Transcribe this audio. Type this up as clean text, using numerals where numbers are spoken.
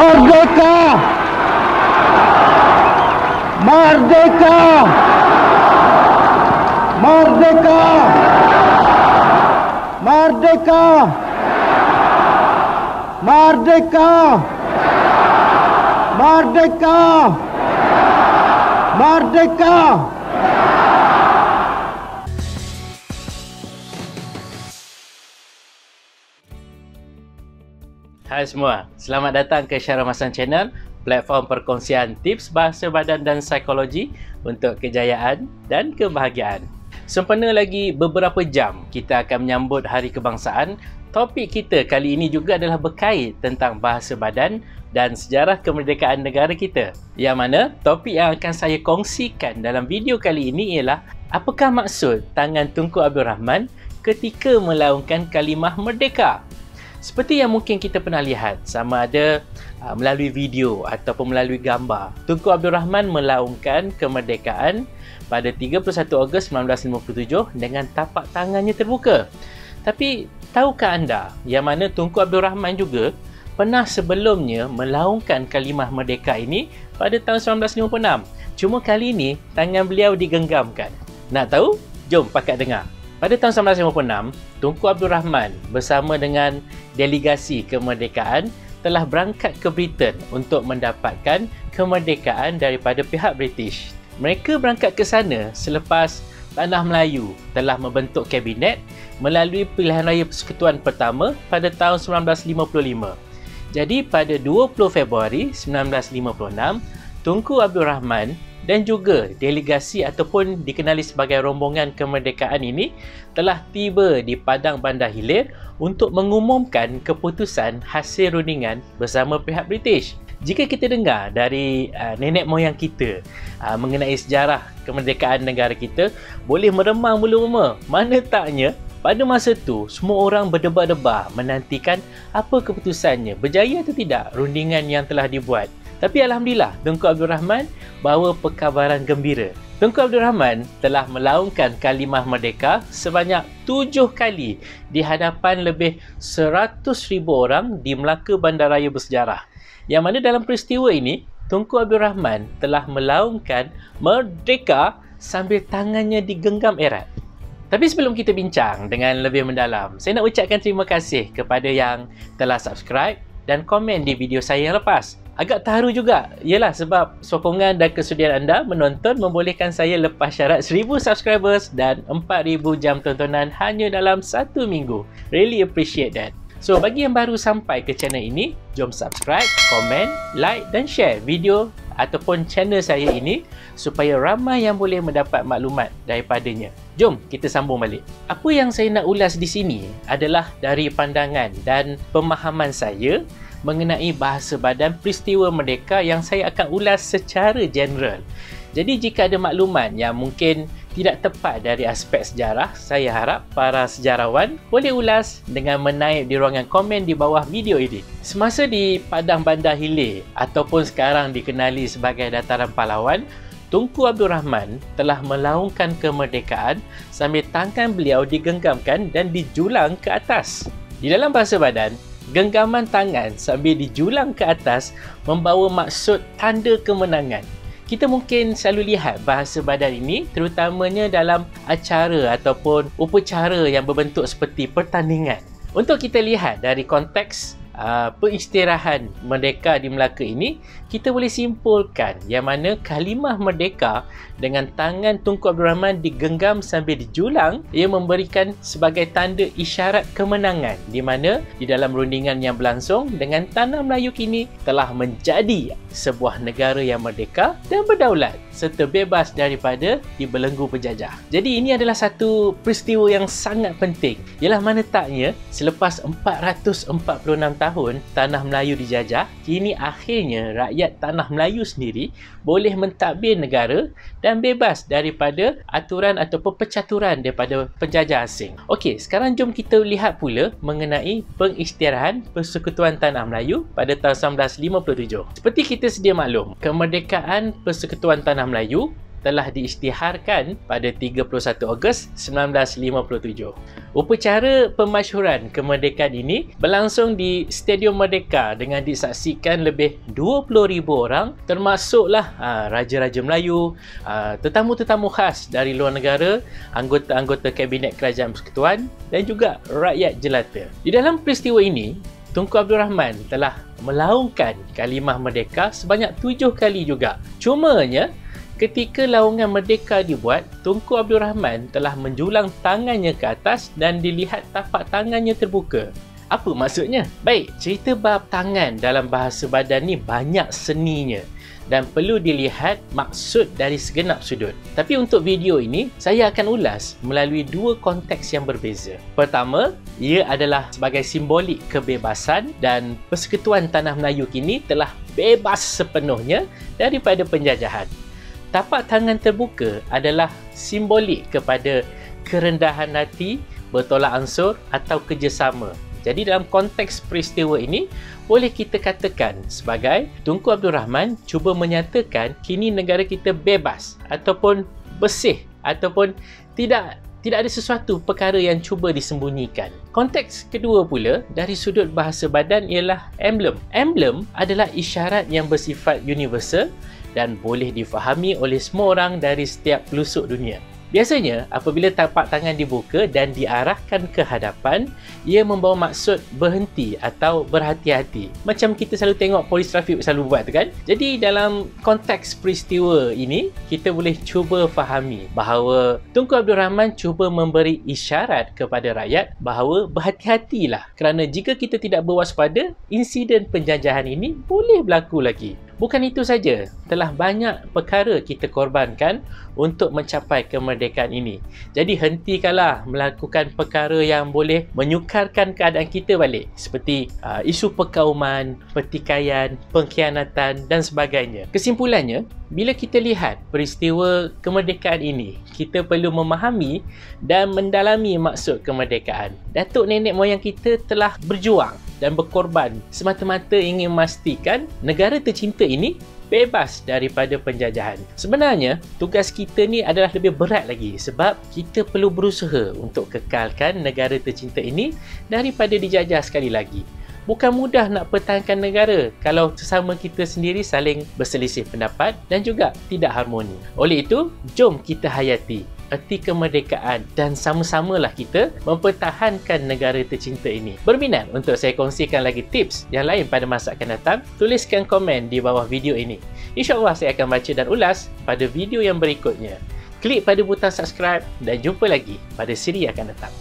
Merdeka! Merdeka! Merdeka! Merdeka! Merdeka! Merdeka! Merdeka! Hai semua, selamat datang ke Syarah Masan Channel, platform perkongsian tips bahasa badan dan psikologi untuk kejayaan dan kebahagiaan. Sempena lagi beberapa jam, kita akan menyambut Hari Kebangsaan. Topik kita kali ini juga adalah berkait tentang bahasa badan dan sejarah kemerdekaan negara kita. Yang mana topik yang akan saya kongsikan dalam video kali ini ialah apakah maksud tangan Tunku Abdul Rahman ketika melaungkan kalimah merdeka? Seperti yang mungkin kita pernah lihat, sama ada melalui video ataupun melalui gambar, Tunku Abdul Rahman melaungkan kemerdekaan pada 31 Ogos 1957 dengan tapak tangannya terbuka. Tapi tahukah anda yang mana Tunku Abdul Rahman juga pernah sebelumnya melaungkan kalimah merdeka ini pada tahun 1956. Cuma kali ini tangan beliau digenggamkan. Nak tahu? Jom pakat dengar. Pada tahun 1956, Tunku Abdul Rahman bersama dengan delegasi kemerdekaan telah berangkat ke Britain untuk mendapatkan kemerdekaan daripada pihak British. Mereka berangkat ke sana selepas Tanah Melayu telah membentuk kabinet melalui pilihan raya persekutuan pertama pada tahun 1955. Jadi pada 20 Februari 1956, Tunku Abdul Rahman dan juga delegasi ataupun dikenali sebagai rombongan kemerdekaan ini telah tiba di Padang Bandar Hilir untuk mengumumkan keputusan hasil rundingan bersama pihak British. Jika kita dengar dari nenek moyang kita mengenai sejarah kemerdekaan negara kita, boleh meremang bulu roma. Mana taknya pada masa tu semua orang berdebar-debar menantikan apa keputusannya, berjaya atau tidak rundingan yang telah dibuat. Tapi alhamdulillah, Tunku Abdul Rahman bawa perkabaran gembira. Tunku Abdul Rahman telah melaungkan kalimah merdeka sebanyak 7 kali di hadapan lebih 100,000 orang di Melaka Bandaraya bersejarah. Yang mana dalam peristiwa ini, Tunku Abdul Rahman telah melaungkan merdeka sambil tangannya digenggam erat. Tapi sebelum kita bincang dengan lebih mendalam, saya nak ucapkan terima kasih kepada yang telah subscribe dan komen di video saya yang lepas. Agak terharu juga, ialah sebab sokongan dan kesudian anda menonton membolehkan saya lepas syarat 1000 subscribers dan 4000 jam tontonan hanya dalam 1 minggu. Really appreciate that. So, bagi yang baru sampai ke channel ini, jom subscribe, komen, like dan share video ataupun channel saya ini supaya ramai yang boleh mendapat maklumat daripadanya. Jom kita sambung balik. Apa yang saya nak ulas di sini adalah dari pandangan dan pemahaman saya mengenai bahasa badan peristiwa merdeka yang saya akan ulas secara general. Jadi jika ada maklumat yang mungkin tidak tepat dari aspek sejarah, saya harap para sejarawan boleh ulas dengan menaip di ruangan komen di bawah video ini. Semasa di Padang Bandar Hilir ataupun sekarang dikenali sebagai Dataran Pahlawan, Tunku Abdul Rahman telah melaungkan kemerdekaan sambil tangan beliau digenggamkan dan dijulang ke atas. Di dalam bahasa badan, genggaman tangan sambil dijulang ke atas membawa maksud tanda kemenangan. Kita mungkin selalu lihat bahasa badan ini terutamanya dalam acara ataupun upacara yang berbentuk seperti pertandingan. Untuk kita lihat dari konteks pengistirahan merdeka di Melaka ini, kita boleh simpulkan yang mana kalimah merdeka dengan tangan Tunku Abdul Rahman digenggam sambil dijulang, ia memberikan sebagai tanda isyarat kemenangan di mana di dalam rundingan yang berlangsung dengan Tanah Melayu kini telah menjadi sebuah negara yang merdeka dan berdaulat serta bebas daripada dibelenggu penjajah. Jadi ini adalah satu peristiwa yang sangat penting. Ialah mana taknya selepas 446 tahun Tanah Melayu dijajah, kini akhirnya rakyat Tanah Melayu sendiri boleh mentadbir negara dan bebas daripada aturan ataupun percaturan daripada penjajah asing. Okey, sekarang jom kita lihat pula mengenai pengisytiharan Persekutuan Tanah Melayu pada tahun 1957. Seperti kita sedia maklum, kemerdekaan Persekutuan Tanah Melayu telah diisytiharkan pada 31 Ogos 1957. Upacara pemasyhuran kemerdekaan ini berlangsung di Stadium Merdeka dengan disaksikan lebih 20,000 orang, termasuklah Raja-Raja Melayu, tetamu-tetamu khas dari luar negara, anggota-anggota Kabinet Kerajaan Persekutuan dan juga rakyat jelata. Di dalam peristiwa ini, Tunku Abdul Rahman telah melaungkan kalimah merdeka sebanyak 7 kali juga. Cumanya, ketika laungan merdeka dibuat, Tunku Abdul Rahman telah menjulang tangannya ke atas dan dilihat tapak tangannya terbuka. Apa maksudnya? Baik, cerita bab tangan dalam bahasa badan ni banyak seninya dan perlu dilihat maksud dari segenap sudut. Tapi untuk video ini, saya akan ulas melalui 2 konteks yang berbeza. Pertama, ia adalah sebagai simbolik kebebasan dan Persekutuan Tanah Melayu kini telah bebas sepenuhnya daripada penjajahan. Tapak tangan terbuka adalah simbolik kepada kerendahan hati, bertolak ansur atau kerjasama. Jadi dalam konteks peristiwa ini, boleh kita katakan sebagai Tunku Abdul Rahman cuba menyatakan kini negara kita bebas ataupun bersih ataupun tidak ada sesuatu perkara yang cuba disembunyikan. Konteks kedua pula dari sudut bahasa badan ialah emblem. Emblem adalah isyarat yang bersifat universal dan boleh difahami oleh semua orang dari setiap pelosok dunia. Biasanya, apabila tapak tangan dibuka dan diarahkan ke hadapan, ia membawa maksud berhenti atau berhati-hati. Macam kita selalu tengok polis trafik selalu buat tu kan? Jadi dalam konteks peristiwa ini, kita boleh cuba fahami bahawa Tunku Abdul Rahman cuba memberi isyarat kepada rakyat bahawa berhati-hatilah kerana jika kita tidak berwaspada, insiden penjajahan ini boleh berlaku lagi. Bukan itu saja, telah banyak perkara kita korbankan untuk mencapai kemerdekaan ini. Jadi hentikanlah melakukan perkara yang boleh menyukarkan keadaan kita balik. Seperti isu perkauman, pertikaian, pengkhianatan dan sebagainya. Kesimpulannya, bila kita lihat peristiwa kemerdekaan ini, kita perlu memahami dan mendalami maksud kemerdekaan. Datuk nenek moyang kita telah berjuang dan berkorban semata-mata ingin memastikan negara tercinta ini bebas daripada penjajahan. Sebenarnya, tugas kita ni adalah lebih berat lagi sebab kita perlu berusaha untuk kekalkan negara tercinta ini daripada dijajah sekali lagi. Bukan mudah nak pertahankan negara kalau sesama kita sendiri saling berselisih pendapat dan juga tidak harmoni. Oleh itu, jom kita hayati erti kemerdekaan dan sama-samalah kita mempertahankan negara tercinta ini. Berminat untuk saya kongsikan lagi tips yang lain pada masa akan datang? Tuliskan komen di bawah video ini. InsyaAllah saya akan baca dan ulas pada video yang berikutnya. Klik pada butang subscribe dan jumpa lagi pada siri akan datang.